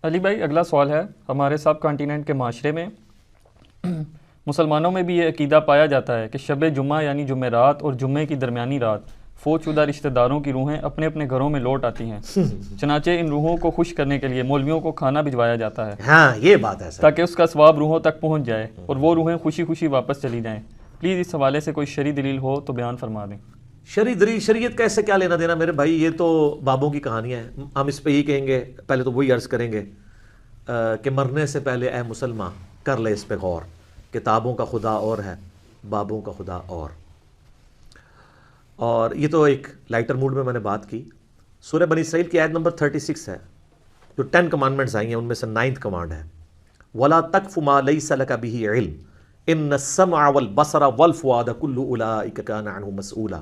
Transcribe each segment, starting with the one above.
علی بھائی اگلا سوال ہے، ہمارے سب کانٹیننٹ کے معاشرے میں مسلمانوں میں بھی یہ عقیدہ پایا جاتا ہے کہ شب جمعہ یعنی جمعرات اور جمعے کی درمیانی رات فوت شدہ رشتہ داروں کی روحیں اپنے اپنے گھروں میں لوٹ آتی ہیں، چنانچہ ان روحوں کو خوش کرنے کے لیے مولویوں کو کھانا بھجوایا جاتا ہے، ہاں یہ بات ہے سر، تاکہ اس کا ثواب روحوں تک پہنچ جائے اور وہ روحیں خوشی خوشی واپس چلی جائیں۔ پلیز اس حوالے سے کوئی شرعی دلیل ہو تو بیان فرما دیں۔ شریعت کا اس سے کیا لینا دینا میرے بھائی، یہ تو بابوں کی کہانیاں ہیں۔ ہم اس پہ یہ کہیں گے، پہلے تو وہی عرض کریں گے کہ مرنے سے پہلے اے مسلمان کر لے اس پہ غور، کتابوں کا خدا اور ہے، بابوں کا خدا اور یہ تو ایک لائٹر موڈ میں نے بات کی۔ سورہ بنی اسرائیل کی آیت نمبر 36 ہے، جو 10 کمانڈمنٹس آئی ہیں ان میں سے 9th کمانڈ ہے، وَلَا تَقْفُ مَا لَيْسَ لَكَ بِهِ عِلْمٌ إِنَّ السَّمْعَ وَالْبَصَرَ وَالْفُؤَادَ كُلُّ أُولَٰئِكَ كَانَ عَنْهُ مَسْئُولًا۔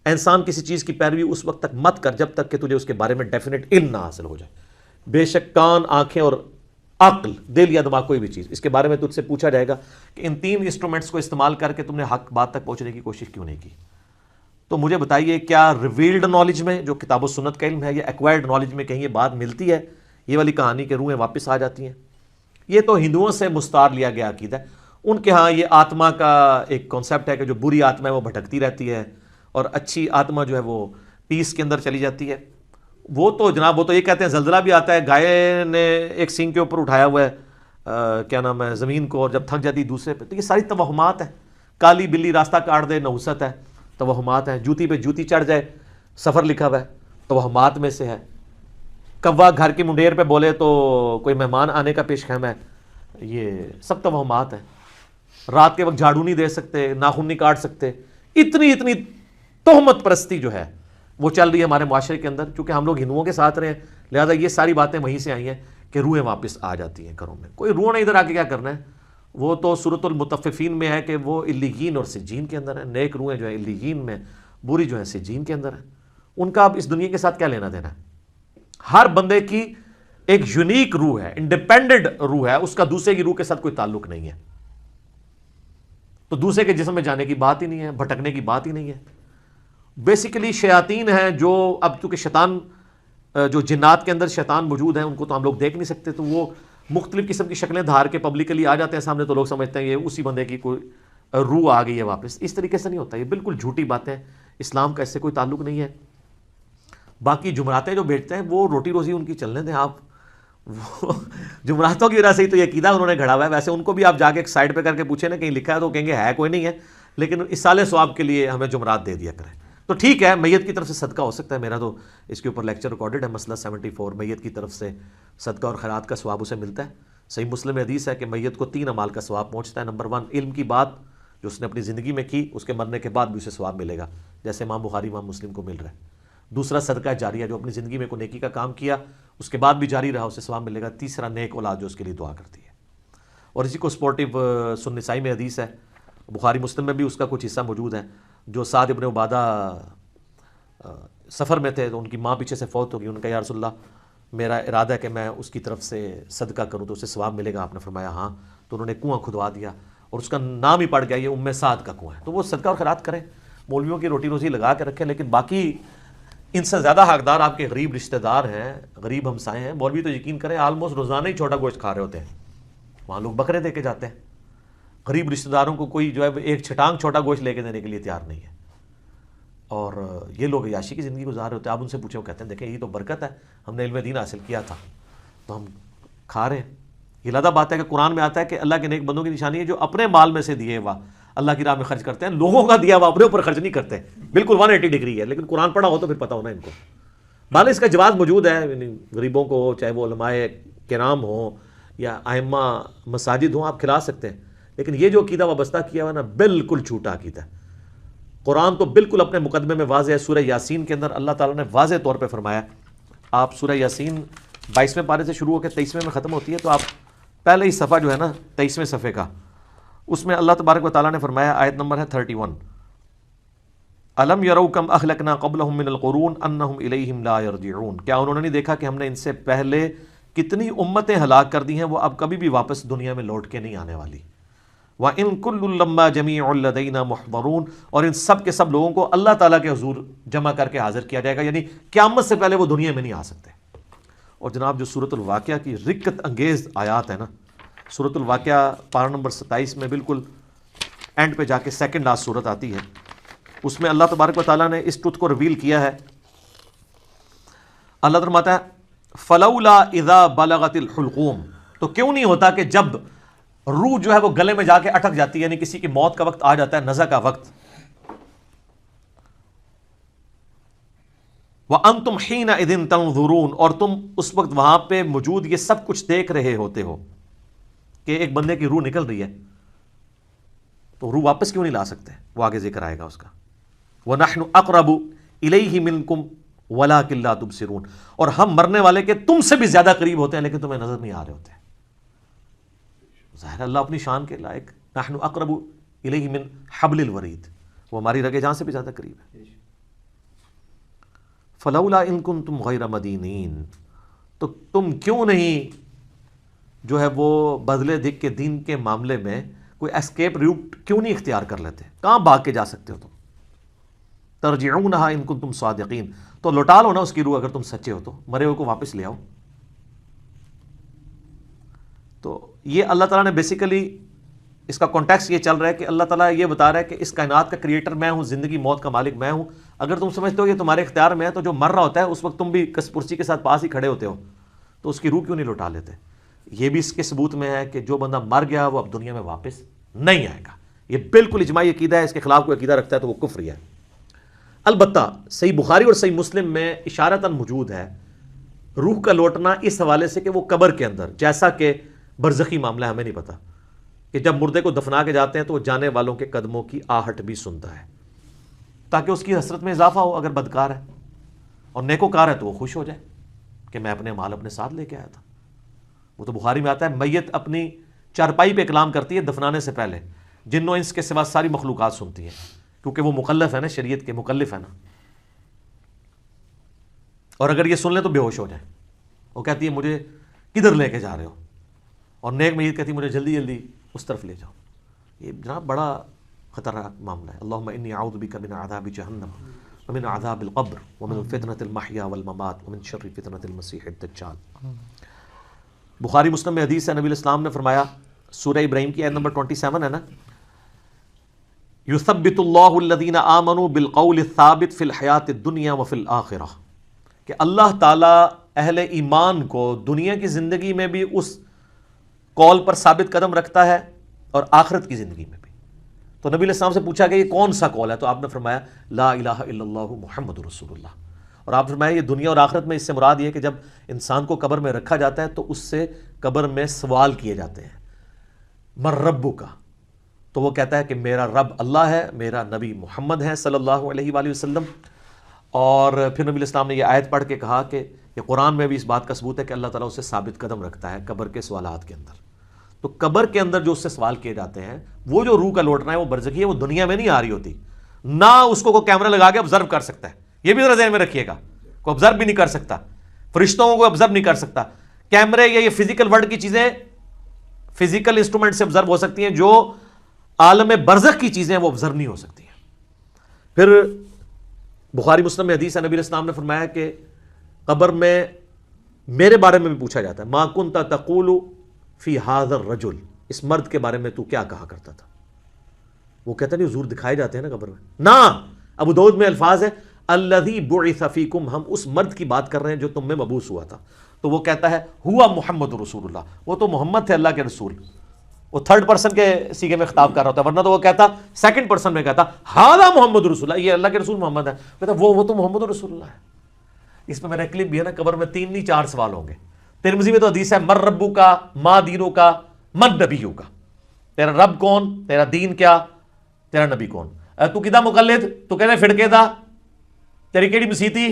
انسان کسی چیز کی پیروی اس وقت تک مت کر جب تک کہ تجھے اس کے بارے میں ڈیفینٹ علم نہ حاصل ہو جائے۔ بے شک کان، آنکھیں اور عقل، دل یا دماغ، کوئی بھی چیز، اس کے بارے میں تجھ سے پوچھا جائے گا کہ ان 3 انسٹرومنٹس کو استعمال کر کے تم نے حق بات تک پہنچنے کی کوشش کیوں نہیں کی۔ تو مجھے بتائیے، کیا ریویلڈ نالج میں جو کتاب و سنت کا علم ہے یا ایکوائرڈ نالج میں کہیں یہ بات ملتی ہے، یہ والی کہانی کہ روحیں واپس آ جاتی ہیں؟ یہ تو ہندوؤں سے مستعار لیا گیا عقیدہ ہے۔ ان کے ہاں یہ آتما کا ایک کانسیپٹ ہے کہ جو بری آتما ہے وہ بھٹکتی رہتی ہے اور اچھی آتما جو ہے وہ پیس کے اندر چلی جاتی ہے۔ وہ تو جناب، وہ تو یہ کہتے ہیں زلزلہ بھی آتا ہے، گائے نے ایک سینگ کے اوپر اٹھایا ہوا ہے کیا نام ہے زمین کو، اور جب تھک جاتی دوسرے پہ۔ تو یہ ساری توہمات ہیں۔ کالی بلی راستہ کاٹ دے، نحوست ہے، توہمات ہیں۔ جوتی پہ جوتی چڑھ جائے، سفر لکھا ہوا ہے، توہمات میں سے ہے۔ کوا گھر کی منڈیر پہ بولے تو کوئی مہمان آنے کا پیش خیم ہے، یہ سب توہمات ہیں۔ رات کے وقت جھاڑو نہیں دے سکتے، ناخن نہیں کاٹ سکتے۔ اتنی تہمت پرستی جو ہے وہ چل رہی ہے ہمارے معاشرے کے اندر، چونکہ ہم لوگ ہندوؤں کے ساتھ رہے ہیں، لہذا یہ ساری باتیں وہیں سے آئی ہیں کہ روحیں واپس آ جاتی ہیں گھروں میں۔ کوئی روح نے ادھر آ کے کیا کرنا ہے، وہ تو سورۃ المطففین میں ہے کہ وہ علیین اور سجین کے اندر ہے۔ نیک روحیں جو ہیں علیین میں، بری جو ہیں سجین کے اندر ہیں۔ ان کا اب اس دنیا کے ساتھ کیا لینا دینا ہے؟ ہر بندے کی ایک یونیک روح ہے، انڈیپینڈنٹ روح ہے، اس کا دوسرے کی روح کے ساتھ کوئی تعلق نہیں ہے۔ تو دوسرے کے جسم میں جانے کی بات ہی نہیں ہے، بھٹکنے کی بات ہی نہیں ہے۔ بیسیکلی شیاطین ہیں جو اب چونکہ شیطان، جو جنات کے اندر شیطان موجود ہیں، ان کو تو ہم لوگ دیکھ نہیں سکتے، تو وہ مختلف قسم کی شکلیں دھار کے پبلکلی آ جاتے ہیں سامنے، تو لوگ سمجھتے ہیں یہ اسی بندے کی کوئی روح آ گئی ہے واپس۔ اس طریقے سے نہیں ہوتا، یہ بالکل جھوٹی باتیں، اسلام کا اس سے کوئی تعلق نہیں ہے۔ باقی جمعراتیں جو بیچتے ہیں وہ روٹی روزی ان کی چلنے دیں آپ، وہ جمعراتوں کی وجہ سے ہی تو یہ عقیدہ انہوں نے گھڑا ہوا ہے۔ ویسے ان کو بھی آپ جا کے ایک سائڈ پہ کر کے پوچھیں نا کہیں لکھا ہے تو کہیں گے ہے کوئی نہیں ہے، لیکن اصالِ ثواب کے لیے ہمیں جمعرات دے دیا کریں۔ تو ٹھیک ہے، میت کی طرف سے صدقہ ہو سکتا ہے، میرا تو اس کے اوپر لیکچر ریکارڈڈ ہے، مسئلہ 74، میت کی طرف سے صدقہ اور خیرات کا ثواب اسے ملتا ہے۔ صحیح مسلم میں حدیث ہے کہ میت کو 3 اعمال کا ثواب پہنچتا ہے۔ نمبر 1، علم کی بات جو اس نے اپنی زندگی میں کی، اس کے مرنے کے بعد بھی اسے ثواب ملے گا، جیسے امام بخاری امام مسلم کو مل رہا ہے۔ دوسرا، صدقہ جاریہ، جو اپنی زندگی میں کوئی نیکی کا کام کیا اس کے بعد بھی جاری رہا، اسے ثواب ملے گا۔ تیسرا، نیک اولاد جو اس کے لیے دعا کرتی ہے۔ اور اسی کو سپورٹیو سنن نسائی میں حدیث ہے، بخاری مسلم میں بھی اس کا کچھ حصہ موجود ہے، جو سعد ابن عبادہ سفر میں تھے تو ان کی ماں پیچھے سے فوت ہو گئی، ان کا یا رسول اللہ میرا ارادہ ہے کہ میں اس کی طرف سے صدقہ کروں تو اسے ثواب ملے گا۔ آپ نے فرمایا ہاں، تو انہوں نے کنواں کھدوا دیا اور اس کا نام ہی پڑ گیا، یہ ام سعد کا کنواں ہے۔ تو وہ صدقہ اور خیرات کریں، مولویوں کی روٹی روزی لگا کے رکھیں، لیکن باقی ان سے زیادہ حقدار آپ کے غریب رشتہ دار ہیں، غریب ہمسائے ہیں۔ مولوی تو یقین کریں آلموسٹ روزانہ ہی چھوٹا گوشت کھا رہے ہوتے ہیں، وہاں لوگ بکرے دے کے جاتے ہیں۔ غریب رشتہ داروں کو کوئی جو ہے ایک چھٹانگ چھوٹا گوشت لے کے دینے کے لیے تیار نہیں ہے، اور یہ لوگ عیاشی کی زندگی گزار رہے ہوتے ہیں۔ آپ ان سے پوچھیں، وہ کہتے ہیں دیکھیں یہ تو برکت ہے، ہم نے علم دین حاصل کیا تھا تو ہم کھا رہے ہیں۔ یہ لادہ بات ہے کہ قرآن میں آتا ہے کہ اللہ کے نیک بندوں کی نشانی ہے جو اپنے مال میں سے دیے ہوا اللہ کی راہ میں خرچ کرتے ہیں، لوگوں کا دیا ہوا اپنے اوپر خرچ نہیں کرتے۔ بالکل 180 ڈگری ہے، لیکن قرآن پڑھا ہو تو پھر پتہ ہونا ان کو۔ بھالے اس کا جواز موجود ہے، غریبوں کو، چاہے وہ علماء کرام ہوں یا ائمہ مساجد ہوں، آپ کھلا سکتے ہیں، لیکن یہ جو عقیدہ وابستہ کیا ہوا نا، بالکل جھوٹا عقیدہ ہے۔ قرآن تو بالکل اپنے مقدمے میں واضح ہے۔ سورہ یاسین کے اندر اللہ تعالیٰ نے واضح طور پہ فرمایا، آپ سورہ یاسین 22ویں پارے سے شروع ہو کے 23ویں میں ختم ہوتی ہے، تو آپ پہلے ہی صفحہ جو ہے نا 23ویں صفحے کا، اس میں اللہ تبارک و تعالیٰ نے فرمایا، آیت نمبر ہے 31، الم یروا کم اہلکنا قبلہم من القرون انہم الیہم لا یرجعون، کیا انہوں نے نہیں دیکھا کہ ہم نے ان سے پہلے کتنی امتیں ہلاک کر دی ہیں، وہ اب کبھی بھی واپس دنیا میں لوٹ کے نہیں آنے والی۔ وَإِن كُلٌّ لَمَّا جَمِيعٌ لَدَيْنَا مُحْضَرُونَ، اور ان سب کے سب لوگوں کو اللہ تعالیٰ کے حضور جمع کر کے حاضر کیا جائے گا، یعنی قیامت سے پہلے وہ دنیا میں نہیں آ سکتے۔ اور جناب جو سورۃ الواقعہ کی رکت انگیز آیات ہیں نا، سورۃ الواقعہ پارہ نمبر 27 میں بالکل اینڈ پہ جا کے سیکنڈ لاسٹ سورت آتی ہے، اس میں اللہ تبارک و تعالیٰ نے اس ٹروتھ کو ریویل کیا ہے. اللہ فرماتا ہے فلولا اذا بلغت الحلقوم، تو کیوں نہیں ہوتا کہ جب روح جو ہے وہ گلے میں جا کے اٹک جاتی ہے، یعنی کسی کی موت کا وقت آ جاتا ہے، نزع کا وقت، وَأَنْتُمْ حِينَئِذٍ تَنْظُرُونَ، اور تم اس وقت وہاں پہ موجود یہ سب کچھ دیکھ رہے ہوتے ہو کہ ایک بندے کی روح نکل رہی ہے، تو روح واپس کیوں نہیں لا سکتے؟ وہ آگے ذکر آئے گا اس کا. وَنَحْنُ أَقْرَبُ إِلَيْهِ مِنْكُمْ وَلَكِنْ لَا تُبْصِرُونَ، اور ہم مرنے والے کے تم سے بھی زیادہ قریب ہوتے ہیں لیکن تمہیں نظر نہیں آ رہے ہوتے. ظاہر اللہ اپنی شان کے لائق، نحن اقرب الیہ من حبل الورید، وہ ہماری رگے جان سے بھی زیادہ قریب ہے. فلولا ان کنتم غیر مدینین، تو تم کیوں نہیں جو ہے وہ بدلے دکھ کے دین کے معاملے میں کوئی اسکیپ روٹ کیوں نہیں اختیار کر لیتے؟ کہاں بھاگ کے جا سکتے ہو تم؟ ترجعونہا ان کنتم صادقین، تو لوٹا لو نا اس کی روح اگر تم سچے ہو تو، مرے ہوئے کو واپس لے آؤ. تو یہ اللہ تعالیٰ نے بیسیکلی اس کا کانٹیکسٹ یہ چل رہا ہے کہ اللہ تعالیٰ یہ بتا رہا ہے کہ اس کائنات کا کریٹر میں ہوں، زندگی موت کا مالک میں ہوں. اگر تم سمجھتے ہو یہ تمہارے اختیار میں ہے تو جو مر رہا ہوتا ہے اس وقت تم بھی کس پرسی کے ساتھ پاس ہی کھڑے ہوتے ہو، تو اس کی روح کیوں نہیں لوٹا لیتے؟ یہ بھی اس کے ثبوت میں ہے کہ جو بندہ مر گیا وہ اب دنیا میں واپس نہیں آئے گا. یہ بالکل اجماعی عقیدہ ہے، اس کے خلاف کوئی عقیدہ رکھتا ہے تو وہ کفر ہے. البتہ صحیح بخاری اور صحیح مسلم میں اشارتاً موجود ہے روح کا لوٹنا اس حوالے سے کہ وہ قبر کے اندر، جیسا کہ برزخی معاملہ ہمیں نہیں پتا کہ جب مردے کو دفنا کے جاتے ہیں تو وہ جانے والوں کے قدموں کی آہٹ بھی سنتا ہے تاکہ اس کی حسرت میں اضافہ ہو. اگر بدکار ہے اور نیکوکار ہے تو وہ خوش ہو جائے کہ میں اپنے مال اپنے ساتھ لے کے آیا تھا. وہ تو بخاری میں آتا ہے میت اپنی چارپائی پہ کلام کرتی ہے دفنانے سے پہلے، جن و انس کے سوا ساری مخلوقات سنتی ہیں، کیونکہ وہ مکلف ہے نا، شریعت کے مکلف ہے نا. اور اگر یہ سن لیں تو بے ہوش ہو جائیں. وہ کہتی ہے مجھے کدھر لے کے جا رہے ہو، اور نیک میت کہتی ہے مجھے جلدی جلدی اس طرف لے جاؤ. یہ جناب بڑا خطرناک معاملہ ہے. اللہم انی اعوذ بک من عذاب جہنم ومن عذاب القبر ومن فتنة المحیا والممات ومن شر فتنة المسیح الدجال. بخاری مسلم میں حدیث ہے، نبی الاسلام نے فرمایا، سورہ ابراہیم کی آیت نمبر 27 ہے نا، یثبت اللہ الذین آمنوا بالقول الثابت فی الحیات الدنیا وفی الآخرہ، کہ اللہ تعالیٰ اہل ایمان کو دنیا کی زندگی میں بھی اس قول پر ثابت قدم رکھتا ہے اور آخرت کی زندگی میں بھی. تو نبی علیہ السلام سے پوچھا کہ یہ کون سا قول ہے؟ تو آپ نے فرمایا لا الہ الا اللہ محمد رسول اللہ. اور آپ فرمایا یہ دنیا اور آخرت میں اس سے مراد یہ کہ جب انسان کو قبر میں رکھا جاتا ہے تو اس سے قبر میں سوال کیے جاتے ہیں، من ربک کا، تو وہ کہتا ہے کہ میرا رب اللہ ہے، میرا نبی محمد ہے صلی اللہ علیہ وآلہ وسلم. اور پھر نبی الاسلام نے یہ آیت پڑھ کے کہا کہ یہ قرآن میں بھی اس بات کا ثبوت ہے کہ اللہ تعالیٰ اسے ثابت قدم رکھتا ہے قبر کے سوالات کے اندر. تو قبر کے اندر جو اس سے سوال کیے جاتے ہیں، وہ جو روح کا لوٹنا ہے وہ برزخی ہے، وہ دنیا میں نہیں آ رہی ہوتی، نہ اس کو کوئی کیمرہ لگا کے آبزرو کر سکتا ہے. یہ بھی ذرا ذہن میں رکھیے گا، کوئی آبزرو بھی نہیں کر سکتا، فرشتوں کو آبزرو نہیں کر سکتا. کیمرے یا یہ فزیکل ورلڈ کی چیزیں فزیکل انسٹرومنٹ سے آبزرو ہو سکتی ہیں، جو عالم برزخ کی چیزیں وہ آبزرو نہیں ہو سکتی ہیں. پھر بخاری مسلم میں حدیث ہے، نبی علیہ السلام نے فرمایا کہ قبر میں میرے بارے میں بھی پوچھا جاتا ہے، ما کنت تقول فی ھذا الرجل، اس مرد کے بارے میں تو کیا کہا کرتا تھا؟ وہ کہتا نہیں حضور دکھائے جاتے ہیں نا قبر میں. نہ، ابو داؤد میں الفاظ ہے الذی بعث فیکم، ہم اس مرد کی بات کر رہے ہیں جو تم میں مبعوث ہوا تھا. تو وہ کہتا ہے ہوا محمد رسول اللہ، وہ تو محمد تھے اللہ کے رسول. وہ تھرڈ پرسن کے سیغے میں خطاب کر رہا ہوتا ہے، ورنہ تو وہ کہتا سیکنڈ پرسن میں کہتا ھذا محمد رسول اللہ، یہ اللہ کے رسول محمد ہے. کہتا وہ تو محمد رسول اللہ ہے. اس میں میرا کلپ بھی ہے نا، قبر میں 3 نہیں 4 سوال ہوں گے. ترمذی میں تو حدیث ہے من ربو کا، ما دینو کا، من نبیو کا، تیرا رب کون، تیرا دین کیا، تیرا نبی کون. تو کدا مقلد، تو کہنا فڑکے دا، تیری کیڑی مسیتی،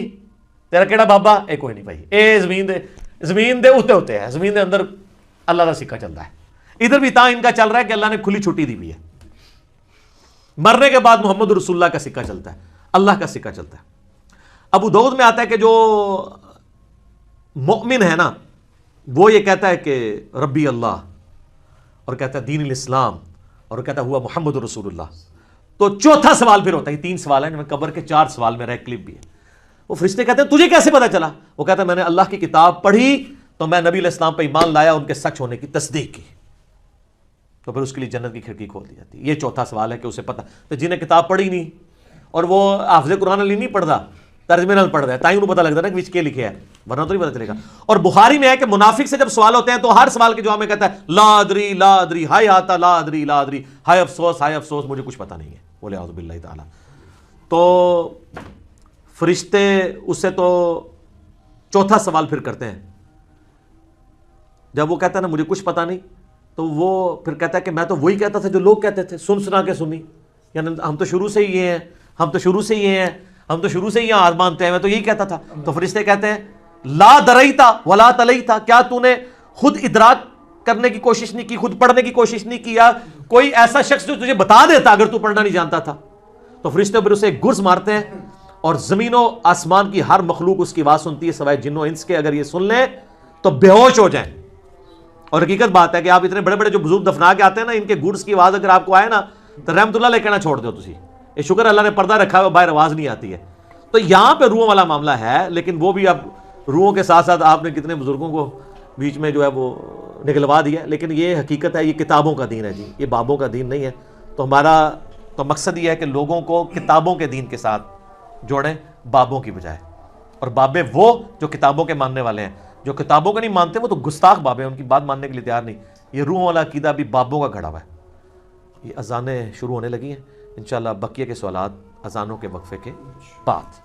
تیرا کیڑا بابا، اے کوئی نہیں بھائی، اے زمین دے ہوتے ہیں، زمین دے اندر اللہ کا سکہ چلتا ہے. ادھر بھی تا ان کا چل رہا ہے کہ اللہ نے کھلی چھٹی دی ہوئی ہے. مرنے کے بعد محمد رسول اللہ کا سکہ چلتا ہے، اللہ کا سکہ چلتا ہے. ابو داؤد میں آتا ہے کہ جو مؤمن ہے نا وہ یہ کہتا ہے کہ ربی اللہ، اور کہتا ہے دین الاسلام، اور کہتا ہے ہوا محمد رسول اللہ. تو چوتھا سوال پھر ہوتا ہے، 3 سوال ہیں، قبر کے 4 سوال میرا ایک کلپ بھی ہے. وہ فرشتے کہتے ہیں تجھے کیسے پتا چلا؟ وہ کہتا ہے میں نے اللہ کی کتاب پڑھی تو میں نبی علیہ السلام پہ ایمان لایا، ان کے سچ ہونے کی تصدیق کی، تو پھر اس کے لیے جنت کی کھڑکی کھول دی جاتی ہے۔ یہ چوتھا سوال ہے کہ اسے پتا، تو جنہیں کتاب پڑھی نہیں اور وہ حافظ قرآن علی نہیں پڑھتا، ترجمے نال پڑھ رہا ہے، تائیں انہوں پتہ لگتا ہے نا کہ وچ کے لکھے ہے، ورنہ تو نہیں پتہ چلے گا۔ اور بخاری میں ہے کہ منافق سے جب سوال ہوتے ہیں تو ہر سوال کے جواب میں کہتا ہے لا ادری لا ادری، ہائے آتا لا ادری لا ادری، ہائے افسوس مجھے کچھ پتہ نہیں ہے، بولے اعوذ باللہ تعالی۔ تو فرشتے اس سے تو چوتھا سوال پھر کرتے ہیں، جب وہ کہتا ہے نا مجھے کچھ پتہ نہیں، تو وہ پھر کہتا ہے کہ میں تو وہی کہتا تھا جو لوگ کہتے تھے، سن سنا کے سنی، یعنی ہم تو شروع سے ہی یہ ہیں، ہم تو شروع سے ہی یہاں آج مانتے ہیں، میں تو یہی کہتا تھا۔ تو فرشتے کہتے ہیں لا دریتا ولا تلیتا، کیا تو نے خود ادراک کرنے کی کوشش نہیں کی، خود پڑھنے کی کوشش نہیں کی، یا کوئی ایسا شخص جو تجھے بتا دیتا اگر تو پڑھنا نہیں جانتا تھا؟ تو فرشتے پھر اسے ایک گرز مارتے ہیں، اور زمین و آسمان کی ہر مخلوق اس کی آواز سنتی ہے سوائے جن و انس کے، اگر یہ سن لیں تو بے ہوش ہو جائیں۔ اور حقیقت بات ہے کہ آپ اتنے بڑے بڑے جو بزرگ دفنا کے آتے ہیں نا، ان کے گڈس کی آواز اگر آپ کو آئے نا تو رحمت اللہ علیہ کہنا چھوڑ دو تسی، یہ شکر اللہ نے پردہ رکھا ہے، باہر آواز نہیں آتی ہے۔ تو یہاں پہ روحوں والا معاملہ ہے، لیکن وہ بھی اب روحوں کے ساتھ ساتھ آپ نے کتنے بزرگوں کو بیچ میں جو ہے وہ نکلوا دیا، لیکن یہ حقیقت ہے، یہ کتابوں کا دین ہے جی، یہ بابوں کا دین نہیں ہے۔ تو ہمارا تو مقصد یہ ہے کہ لوگوں کو کتابوں کے دین کے ساتھ جوڑیں بابوں کی بجائے، اور بابے وہ جو کتابوں کے ماننے والے ہیں، جو کتابوں کا نہیں مانتے وہ تو گستاخ بابے ہیں، ان کی بات ماننے کے لیے تیار نہیں۔ یہ روحوں والا عقیدہ بھی بابوں کا گھڑا ہوا ہے۔ یہ اذانیں شروع ہونے لگی ہیں، انشاءاللہ بقیہ کے سوالات اذانوں کے وقفے کے بعد۔